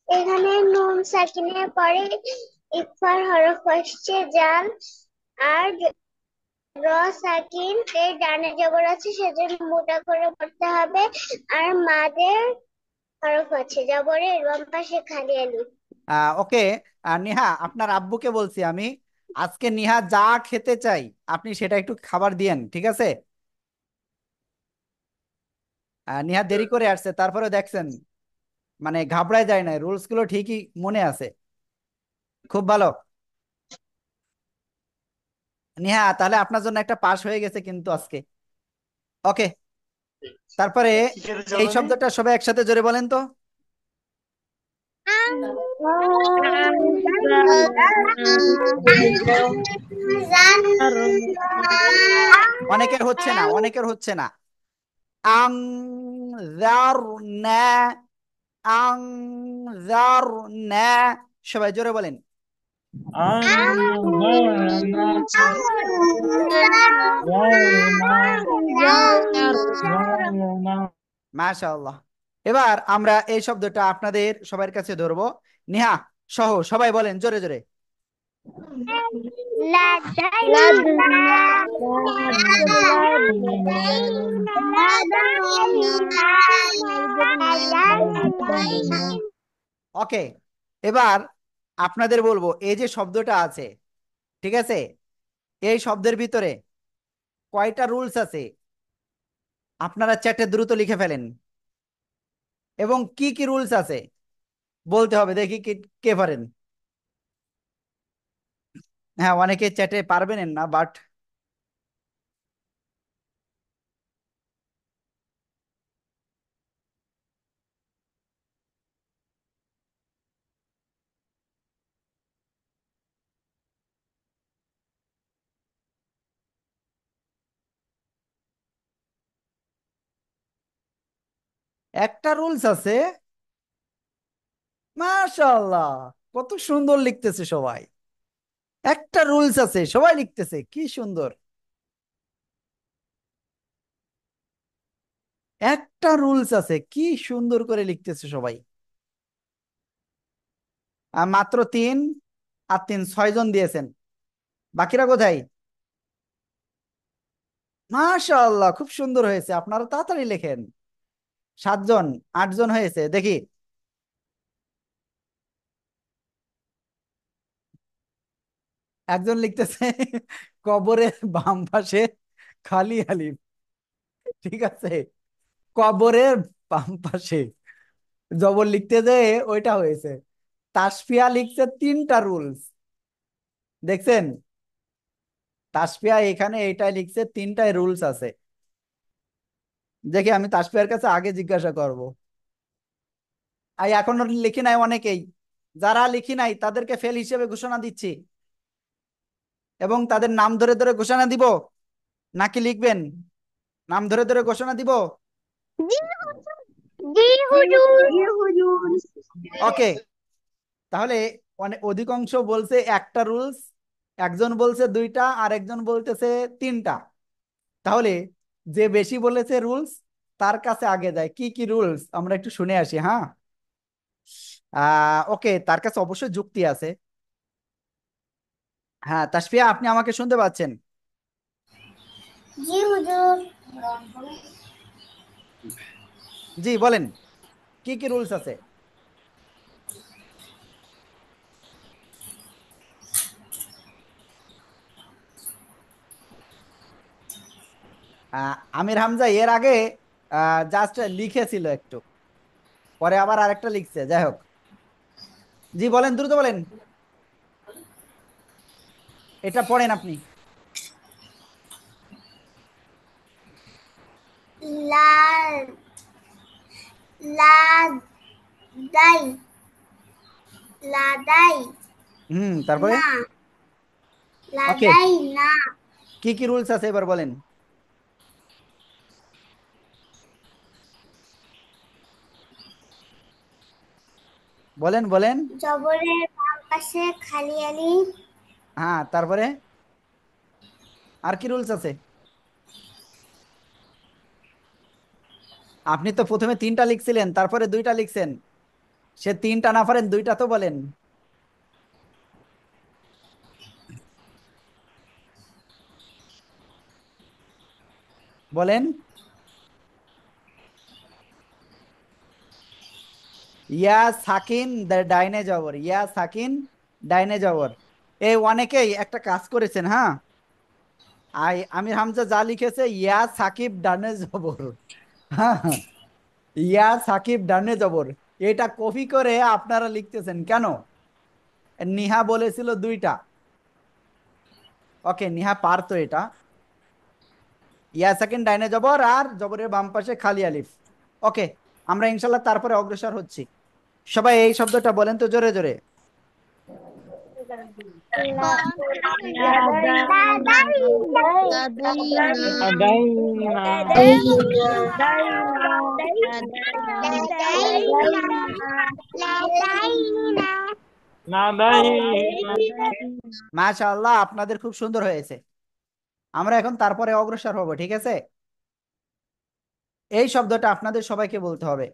এখানে নুন সাকিনের পরে ইকফার হরফ আসছে জাল আর র সাকিন এর ডানে জবর আছে সেজন্য মোটা করে পড়তে হবে আর মাদের হরফ আছে জবরের বাম পাশে খালি আলিফ ওকে, নেহা আপনার আব্বুকে বলছি আমি, আজকে নেহা যা খেতে চাই আপনি সেটা একটু খাবার দিয়েন, ঠিক আছে? নেহা দেরি করে আসছে, তারপরে দেখছেন মানে ঘাবড়ায় যায় না, রুলস গুলো ঠিকই মনে আছে, খুব ভালো। নেহা তাহলে আপনার জন্য একটা পাস হয়ে গেছে কিন্তু আজকে। ওকে, তারপরে এই শব্দটা সবাই একসাথে জোরে বলেন তো। অনেকের হচ্ছে না, অনেকের হচ্ছে না। আং আং সবাই জোরে বলেন। মাশাআল্লাহ, এবার আমরা এই শব্দটা আপনাদের সবার কাছে ধরবো, নেহা সহ সবাই বলেন জোরে জোরে। ওকে, এবার আপনাদের বলবো এই যে শব্দটা আছে, ঠিক আছে, এই শব্দের ভিতরে কয়টা রুলস আছে আপনারা চ্যাটে দ্রুত লিখে ফেলেন। এবং কি কি রুলস আছে বলতে হবে, দেখি কে কে পারেন। হ্যাঁ, অনেকে চ্যাটে পারবেন না, বাট একটা রুলস আছে। মাশাআল্লাহ, কত সুন্দর লিখতেছে সবাই। একটা রুলস আছে, সবাই লিখতেছে, কি সুন্দর। একটা রুলস আছে, কি সুন্দর করে লিখতেছে সবাই। আর মাত্র তিন আর তিন, 6 জন দিয়েছেন। বাকিরা কোথায়? মাশাআল্লাহ, খুব সুন্দর হয়েছে, আপনারা তাড়াতাড়ি লেখেন। 7 জন, 8 জন হয়েছে, দেখি। একজন লিখতেছে কবরের বাম পাশে খালি আলিফ। ঠিক আছে, কবরের বাম পাশে জবর লিখতে যে ওইটা হয়েছে। তাসফিয়া লিখছে 3টা রুলস, দেখছেন? তাসফিয়া এখানে এইটাই লিখছে, 3টাই রুলস আছে। দেখি আমি তাসফিয়ার কাছে আগে জিজ্ঞাসা করব। আর এখনো লিখি নাই অনেকেই। যারা লিখি নাই তাদেরকে ফেল হিসেবে ঘোষণা দিচ্ছি, এবং তাদের নাম ধরে ধরে ঘোষণা দিব, নাকি লিখবেন? নাম ধরে ধরে ঘোষণা দিব। জি জি হুজুর। জি হুজুর। ওকে, তাহলে অনেক অধিকাংশ বলছে একটা রুলস, একজন বলছে 2টা, আর একজন বলতেছে 3টা। তাহলে যে বেশি বলেছে রুলস তার কাছে আগে যায়। কি কি রুলস আমরা একটু শুনে আসি, হ্যাঁ। ওকে, তার কাছে অবশ্যই যুক্তি আছে। হ্যাঁ, তাসফিয়া, আপনি আমাকে শুনতে পাচ্ছেন? জি হুজুর। জি বলেন, কি কি রুলস আছে? আমির হামজা এর আগে জাস্ট লিখেছিল একটু, পরে আবার আরেকটা লিখছে, যাই হোক। জি বলেন, দ্রুত বলেন, এটা পড়েন আপনি। লা লা দাই লাদাই তারপরে? না ওকে, লাদাই না কি কি রুলস আছে এবার বলেন। বলেন বলেন। জবরের বাম পাশে খালি আলিফ হ্যাঁ, তারপরে আর কি রুলস আছে? আপনি তো প্রথমে 3টা লিখছিলেন, তারপরে 2টা লিখছেন। সে 3টা না পারেন, 2টা তো বলেন। বলেন। ইয়া সাকিন ডাইনে জবর, ইয়া সাকিন ডাইনে জবর। এই অনেকেই একটা কাজ করেছেন, হ্যাঁ। আমির হামজা যা লিখেছে ইয়া সাকিব ডানে জবর, হ্যাঁ, ইয়া সাকিব ডানে জবর, এটা কপি করে আপনারা লিখতেছেন কেন? নিহা বলেছিল 2টা। ওকে, নিহা পারতো এটা। ইয়া সাকিন ডাইনে জবর, আর জবরের বাম পাশে খালি আলিফ। ওকে, আমরা ইনশাল্লাহ তারপরে অগ্রসর হচ্ছি। সবাই এই শব্দটা বলেন তো জোরে জোরে। লাদাইনা লাদাইনা মাশাআল্লাহ, আপনাদের খুব সুন্দর হয়েছে। আমরা এখন তারপরে অগ্রসর হব, ঠিক আছে? এই শব্দটা আপনাদের সবাইকে বলতে হবে।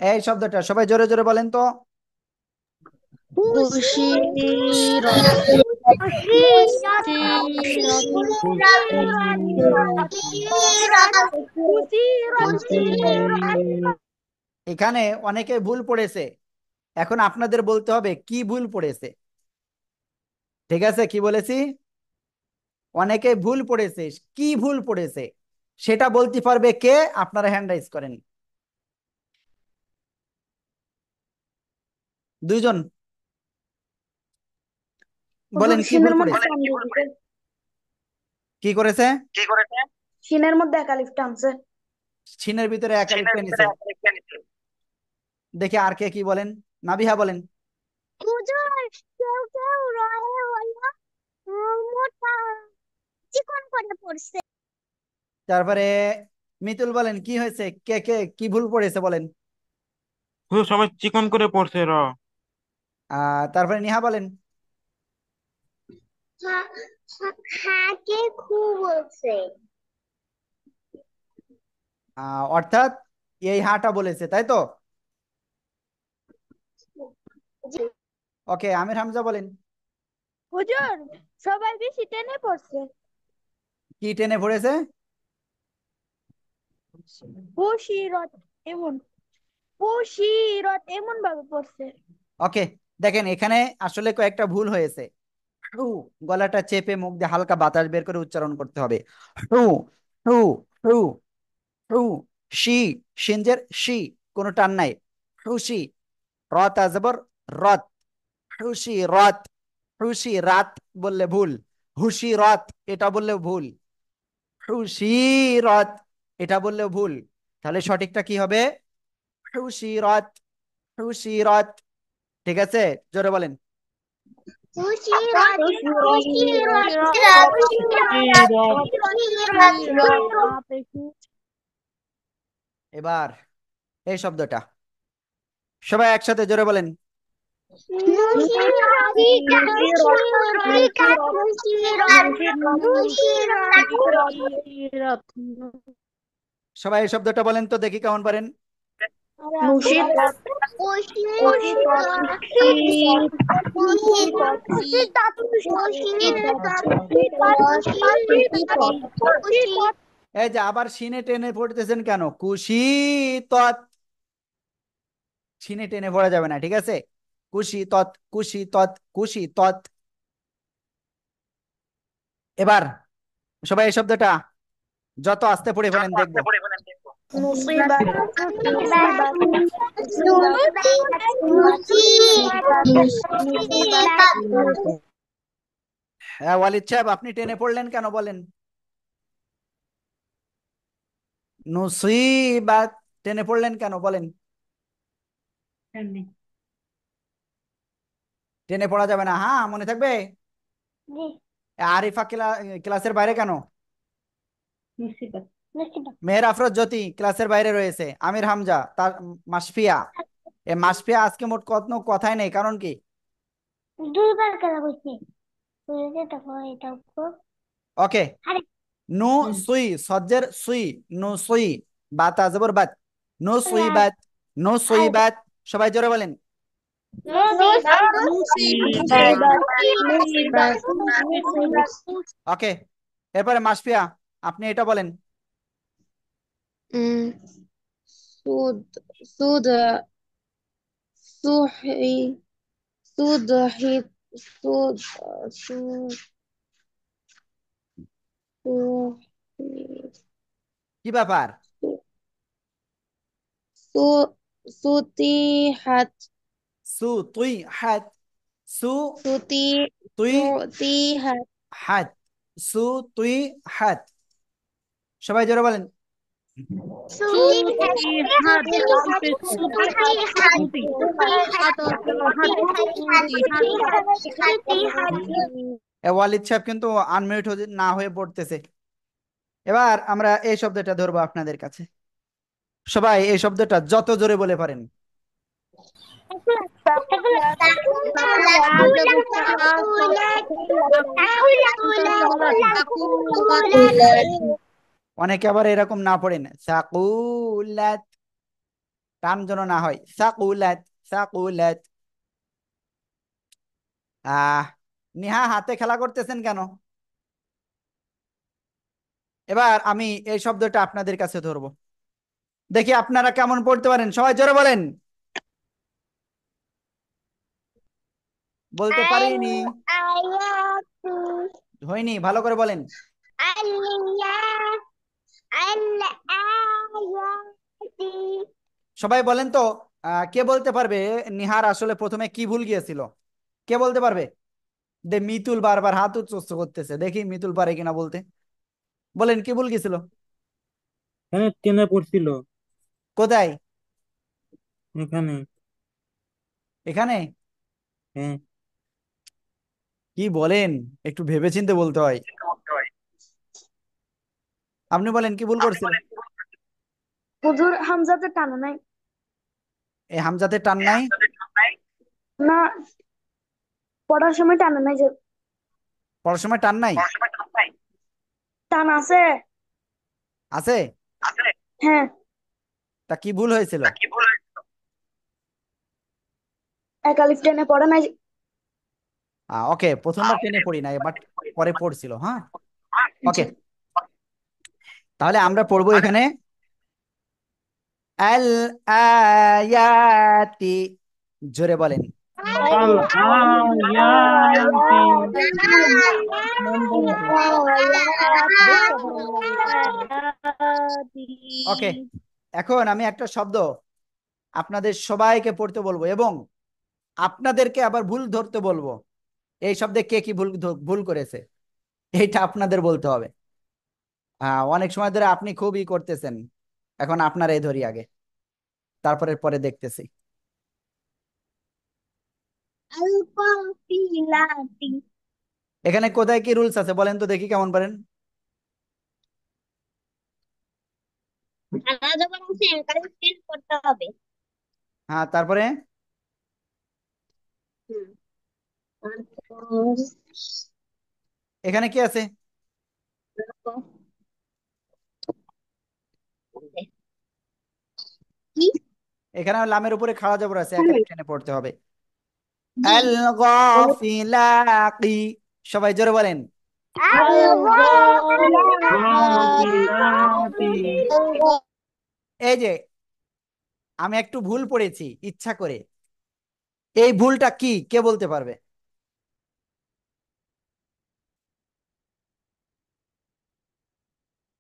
এই শব্দটা সবাই জোরে জোরে বলেন তো। এখানে অনেকে ভুল পড়েছে, এখন আপনাদের বলতে হবে কি ভুল পড়েছে। ঠিক আছে, কি বলেছি? অনেকে ভুল পড়েছে, কি ভুল পড়েছে সেটা বলতে পারবে কে? আপনারা হ্যান্ড রাইজ করেন। দুইজন হুজুর বলেন কি ভুল সিনের মধ্যে করেছে? টান দিয়ে দিছে। কি করেছে? সিনের মধ্যে এক আলিফ টানছে। সিনের ভিতরে এক আলিফ টেনেছে। দেখি আর কে কি বলেন। নাবিহা বলেন। হুজুর, কেউ কেউ রয়ে হলো মোটা চিকন করে পড়ছে। তারপরে মিতুল বলেন কি হয়েছে, কে কে কি ভুল পড়েছে বলেন। হুজুর সবাই চিকন করে পড়ছে র। তারপরে নিহা বলেন। খাকে খু বলছে। অর্থাৎ এই হাটা বলেছে, তাই তো? জি। ওকে, আমির হামজা বলেন। হুজুর সবাই বেশি টেনে পড়ছে। কি টেনে পড়েছে? হুশিরত এমন, হুশিরত এমন ভাবে পড়ছে। ওকে, দেখেন এখানে আসলে কয়েকটা ভুল হয়েছে। হু, গলাটা চেপে মুখ দিয়ে হালকা বাতাস বের করে উচ্চারণ করতে হবে। হু, হু, হু, হু। শি, সিনজের শি, কোনো টান নাই। খুশি, রত আজবর রত, খুশি রত। খুশি রাত বললে ভুল। হুশি রত এটা বললেও ভুল। খুশি রত এটা বললেও ভুল। তাহলে সঠিকটা কি হবে? খুশি রত, খুশি রত। ঠিক আছে, জোরে বলেন। হুশিরত, হুশিরত, এবার এই শব্দটা সবাই একসাথে জোরে বলেন। সবাই এই শব্দটা বলেন তো, দেখি কেমন পারেন। এই যে আবার সিনে টেনে পড়তেছেন কেন? কুশি তৎ, সিনে টেনে পড়া যাবে না, ঠিক আছে? কুশি তৎ, কুশি তৎ, কুশি তৎ। এবার সবাই এই শব্দটা যত আস্তে পড়ে ফেলেন দেখবো। হ্যাঁ ওয়ালিদ সাহেব, আপনি টেনে পড়লেন কেন বলেন। নুসিবাত, টেনে পড়লেন কেন বলেন। টেনে পড়া যাবে না, হ্যাঁ মনে থাকবে। আরিফা ক্লাসের বাইরে কেন? মেহের আফরোজ জ্যোতি ক্লাসের বাইরে রয়েছে। আমির হামজা, তার মাসফিয়া। এ মাসফিয়া আজকে মোট কত কথাই নেই, কারণ কি? দুইবার কেন বলছি? এটা ওকে। নু সুই, সজ্জের সুই, নু সুই। বাত আজবর বাত, নু সুই বাত, নু সুই বাত। সবাই জোরে বলেন। ওকে, এরপরে মাসফিয়া, আপনি এটা বলেন। أمم، سود سود صوحي صوحي سود سود صوحي কি ব্যাপার? سو سطيحت সু তুই হাত, সু سطي তুই سطيحت হাত, সু তুই হাত। সবাই জোরে বলেন। ওয়ালিদ সাহেব কিন্তু আনমিউট না হয়ে পড়তেছে। এবার আমরা এই শব্দটা ধরবো আপনাদের কাছে। সবাই এই শব্দটা যত জোরে বলে পারেন। অনেকে আবার এরকম না পড়েন, সাকুলাত, টান যেন না হয়। সাকুলাত, সাকুলাত। আহ নিহা হাতে খেলা করতেছেন কেন? এবার আমি এই শব্দটা আপনাদের কাছে ধরবো, দেখি আপনারা কেমন পড়তে পারেন। সবাই জোরে বলেন। বলতে পারিনি, হয়নি, ভালো করে বলেন। সবাই বলেন তো, কে বলতে পারবে নিহার আসলে প্রথমে কি ভুল গিয়েছিল? কে বলতে পারবে? মিতুল বারবার হাত উচ্চ করতেছে, দেখি মিতুল পারে কিনা বলতে। বলেন কি ভুল গেছিল? হ্যাঁ, টেনে পড়ছিল কোথায়? এখানে। এখানে? হ্যাঁ। কি বলেন, একটু ভেবেচিন্তে বলতে হয়। আপনি বলেন কি ভুল করছিল? হুজুর হামজাতে টানে নাই। এই হামজাতে টান নাই? না, পড়ার সময় টানে নাই যে। পড়ার সময় টান নাই? টান আছে। আছে? হ্যাঁ। তা কি ভুল হয়েছিল? একালিফ টেনে পড়ে নাই যে। ওকে, প্রথমবার টেনে পড়ি নাই, বাট পরে পড়ছিল। হ্যাঁ, ওকে। জি। তাহলে আমরা পড়বো এখানে আল আয়াতি। জোরে বলেন। আল আয়াতি। ওকে, এখন আমি একটা শব্দ আপনাদের সবাইকে পড়তে বলবো এবং আপনাদেরকে আবার ভুল ধরতে বলবো। এই শব্দে কে কি ভুল ভুল করেছে এটা আপনাদের বলতে হবে। অনেক সময় ধরে আপনি খুবই করতেছেন, এখন আপনারাই ধরি আগে, তারপরে পরে দেখতেছি। এখানে কোথায় কি রুলস আছে বলেন তো দেখি কেমন পারেন। করতে হবে। হ্যাঁ, তারপরে এখানে কি আছে? কি? এখানে লামের উপরে খাড়া জবর আছে, হুম, একালিফ টেনে পড়তে হবে। জি। আল গাফিলাতি। সবাই জোরে বলেন। গাফিলাতি। এই যে আমি একটু ভুল পড়েছি ইচ্ছা করে, এই ভুলটা কি কে বলতে পারবে?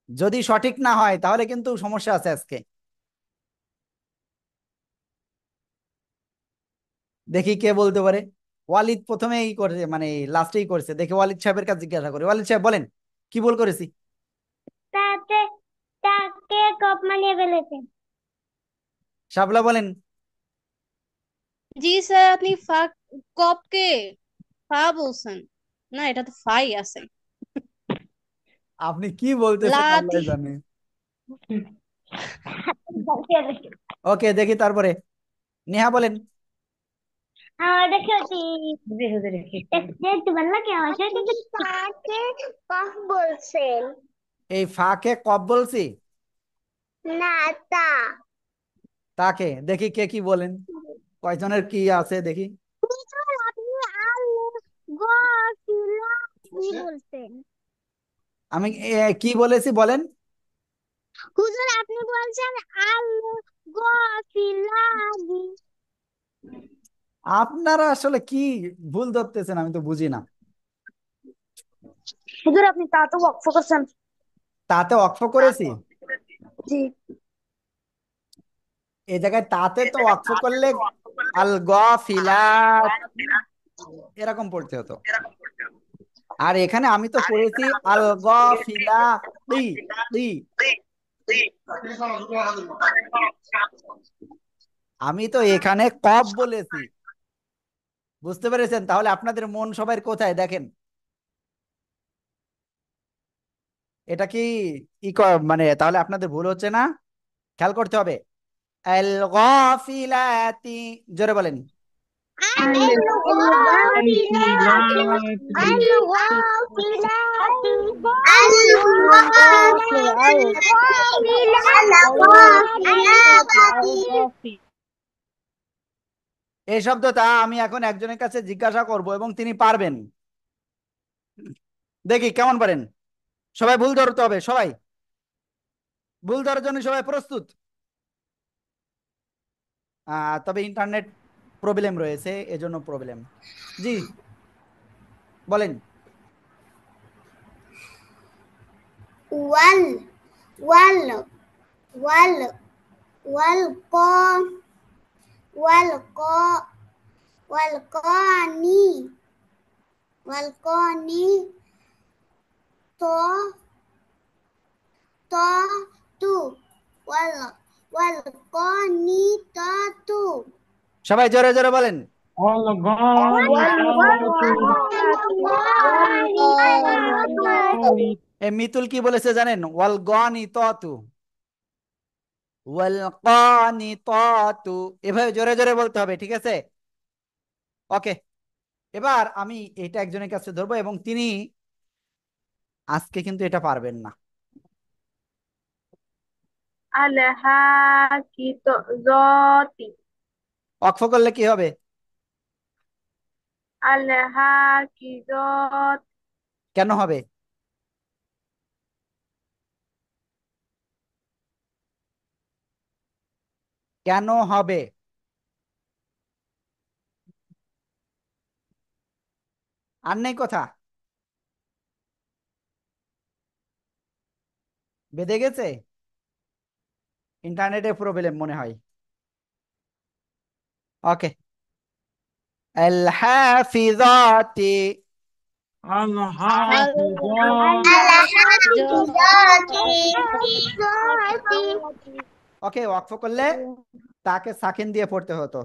যদি সঠিক না হয় তাহলে কিন্তু সমস্যা আছে আজকে। দেখি কে বলতে পারে। ওয়ালিদ প্রথমেই করছে, মানে লাস্টেই করছে, দেখি ওয়ালিদ সাহেবের কাছে জিজ্ঞাসা করি। ওয়ালিদ সাহেব বলেন কি ভুল করেছি? তাতে তাকে কপ মানিয়ে ফেলেছে। শাপলা বলেন। জি স্যার, আপনি কপকে ফা বলছেন না, এটা তো ফাই আছে। আপনি কি বলতেছেন আল্লাহ লাতি। জানে। ওকে, দেখি তারপরে নেহা বলেন। हाँ देखियो একটু বললা কি আমার সাথে তাকে কফ বলছেন। এই ফাকে কব বলছি? না, তা তাকে দেখি কে কি বলেন, কয়জনের কি আছে দেখি। হুজুর আপনি আলু গফিলা কি বলছেন? আমি কি বলেছি বলেন? হুজুর আপনি বলছেন আলু গফিলাগি। আপনারা আসলে কি ভুল ধরতেছেন আমি তো বুঝি না। হুজুর আপনি তা তো ওয়াকফ করছেন। তাতে অক্ষ করেছি? জি। এই জায়গায় তাতে তো অক্ষ করলে আল গফিলাত এরকম পড়তে হতো। আর এখানে আমি তো পড়েছি আল গফিলা তি তি। আমি তো এখানে কব বলেছি, বুঝতে পেরেছেন? তাহলে আপনাদের মন সবাই কোথায় দেখেন। এটা কি মানে তাহলে আপনাদের ভুল হচ্ছে না, খেয়াল করতে হবে। আল গাফিলাতি। জোরে বলেন। আলু গফিলাতি গাফিলাতি। আলু গফিলাতি আলু গফিলাতি। এই শব্দটা আমি এখন একজনের কাছে জিজ্ঞাসা করব এবং তিনি পারবেন, দেখি কেমন পারেন। সবাই ভুল ধরতে হবে, সবাই ভুল ধরার জন্য সবাই প্রস্তুত? তবে ইন্টারনেট প্রবলেম রয়েছে, এজন্য প্রবলেম। জি, বলেন। ওয়াল ওয়াল ওয়াল ওয়াল ক والقا والقاني والقاني تو تو وال والقانيطات সবাই জোরে জোরে বলেন। এ মিতুল কি বলেছে জানেন? ওয়াল গানি ততু, ওয়াল গানি ততু, এভাবে জোরে জোরে বলতে হবে, ঠিক আছে? ওকে, এবার আমি এটা একজনের কাছে ধরবো এবং তিনি আজকে কিন্তু এটা পারবেন না। আল-হাফিজতি অক্ষ করলে কি হবে? আল-হাফিজত কেন হবে? কেন হবে? আর নেই কথা, বেঁধে গেছে, ইন্টারনেটের প্রবলেম মনে হয়। ওকে, আল হাফিজাতি, ওকে, ওয়াকফ করলে তাকে সাকিন দিয়ে পড়তে হতো,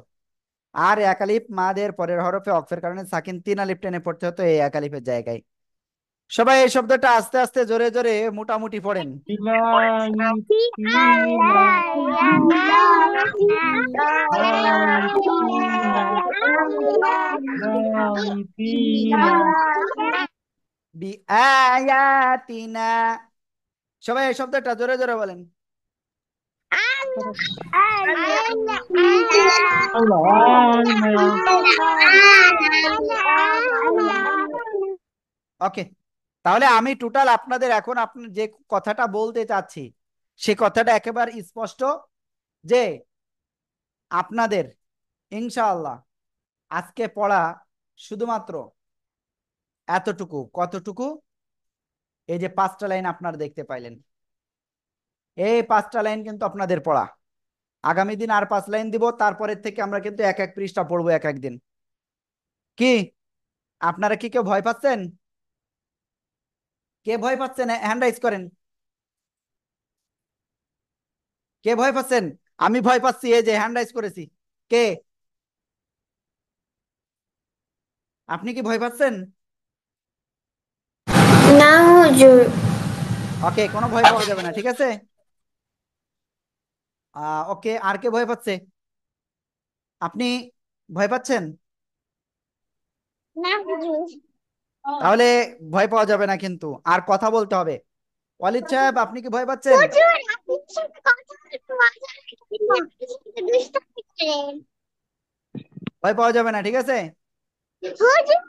আর এক আলিফ মাদের পরের হরফে ওয়াকফের কারণে সাকিন তিন আলিফ টেনে পড়তে হতো এই এক আলিফের জায়গায়। সবাই এই শব্দটা আস্তে আস্তে জোরে জোরে মোটামুটি পড়েন। বিআয়াতিনা, সবাই এই শব্দটা জোরে জোরে বলেন। ওকে, তাহলে আমি টোটাল আপনাদের এখন আপনার যে কথাটা বলতে চাচ্ছি সে কথাটা একেবারে স্পষ্ট, যে আপনাদের ইনশাআল্লাহ আজকে পড়া শুধুমাত্র এতটুকু। কতটুকু? এই যে 5টা লাইন আপনারা দেখতে পাইলেন, এই 5টা লাইন কিন্তু আপনাদের পড়া। আগামী দিন আর 5 লাইন দিব, তারপরের থেকে আমরা কিন্তু এক এক পৃষ্ঠা পড়বো এক এক দিন। কি আপনারা কি কেউ ভয় পাচ্ছেন? কে ভয় পাচ্ছেন হ্যান্ড রাইজ করেন। কে ভয় পাচ্ছেন? আমি ভয় পাচ্ছি, এই যে হ্যান্ড রাইজ করেছি। কে? আপনি কি ভয় পাচ্ছেন? না হুজুর। ওকে, কোনো ভয় পাওয়া যাবে না, ঠিক আছে? ওকে, আর কে ভয় পাচ্ছে? আপনি ভয় পাচ্ছেন? না হুজুর। তাহলে ভয় পাওয়া যাবে না, কিন্তু আর কথা বলতে হবে। ওয়ালিদ সাহেব, আপনি কি ভয় পাচ্ছেন? হুজুর আপনার সাথে কথা বলতে মজা লাগে না, আপনি শুধু দুষ্টামি করেন। ভয় পাওয়া যাবে না, ঠিক আছে? হুজুর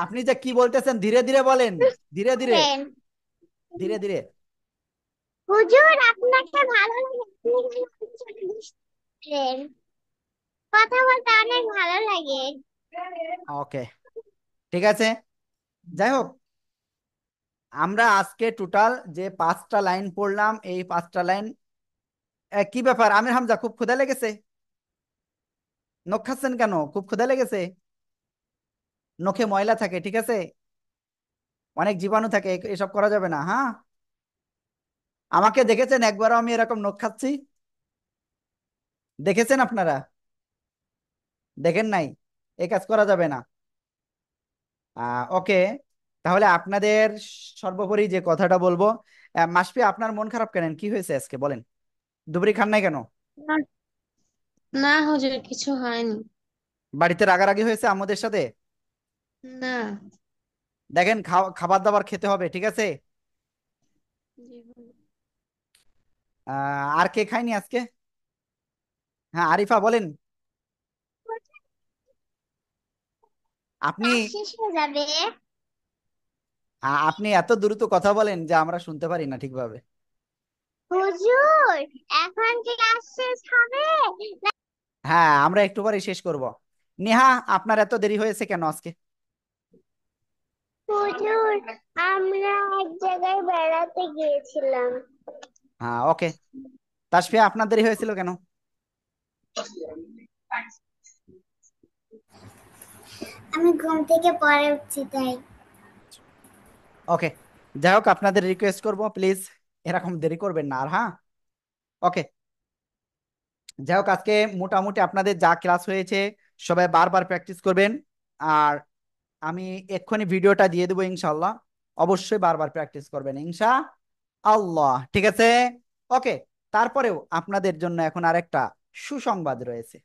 আপনি যে কি বলতেছেন ধীরে ধীরে বলেন, ধীরে ধীরে, করেন। ধীরে ধীরে। হুজুর আপনাকে ভালো লাগে, আপনি কিন্তু আমাদের সাথে দুষ্টামি করেন। কথা বলতে অনেক ভালো লাগে। ওকে, ঠিক আছে। যাই হোক, আমরা আজকে টোটাল যে 5টা লাইন পড়লাম, এই 5টা লাইন কি ব্যাপার আমির হামজা, খুব ক্ষুধা লেগেছে? নখ খাচ্ছেন কেন? খুব ক্ষুধা লেগেছে? নখে ময়লা থাকে, ঠিক আছে, অনেক জীবাণু থাকে, এসব করা যাবে না, হ্যাঁ? আমাকে দেখেছেন একবারও আমি এরকম নখ খাচ্ছি? দেখেছেন আপনারা? দেখেন নাই? এই কাজ করা যাবে না। ওকে, তাহলে আপনাদের সর্বোপরি যে কথাটা বলবো, মাসফি আপনার মন খারাপ কেন? কি হয়েছে আজকে বলেন? দুপুরি খান নাই কেন? না হুজুর, কিছু হয়নি। বাড়িতে রাগারাগি হয়েছে আমাদের সাথে? না। দেখেন, খাবার দাবার খেতে হবে, ঠিক আছে? জি হুজুর। আর কে খায়নি আজকে? হ্যাঁ, আরিফা বলেন। আপনি ক্লাস শেষ হয়ে যাবে। আপনি এত দ্রুত কথা বলেন যে আমরা শুনতে পারি না ঠিকভাবে। হুজুর এখন কি ক্লাস শেষ হবে? হ্যাঁ, আমরা একটু পরে শেষ করব। নেহা, আপনার এত দেরি হয়েছে কেন আজকে? হুজুর আমরা এক জায়গায় বেড়াতে গিয়েছিলাম। হ্যাঁ, ওকে। তাসফিয়া, আপনার দেরি হয়েছিল কেন? আমি ঘুম থেকে পরে উঠছি তাই। ওকে, যাই হোক, আপনাদের রিকোয়েস্ট করব প্লিজ এরকম দেরি করবেন না আর, হ্যাঁ। ওকে, যাই হোক, আজকে মোটামুটি আপনাদের যা ক্লাস হয়েছে সবাই বারবার প্র্যাকটিস করবেন। আর আমি এক্ষুনি ভিডিওটা দিয়ে দেবো ইনশাল্লাহ, অবশ্যই বারবার প্র্যাকটিস করবেন ইনশা আল্লাহ, ঠিক আছে? ওকে, তারপরেও আপনাদের জন্য এখন আরেকটা সুসংবাদ রয়েছে।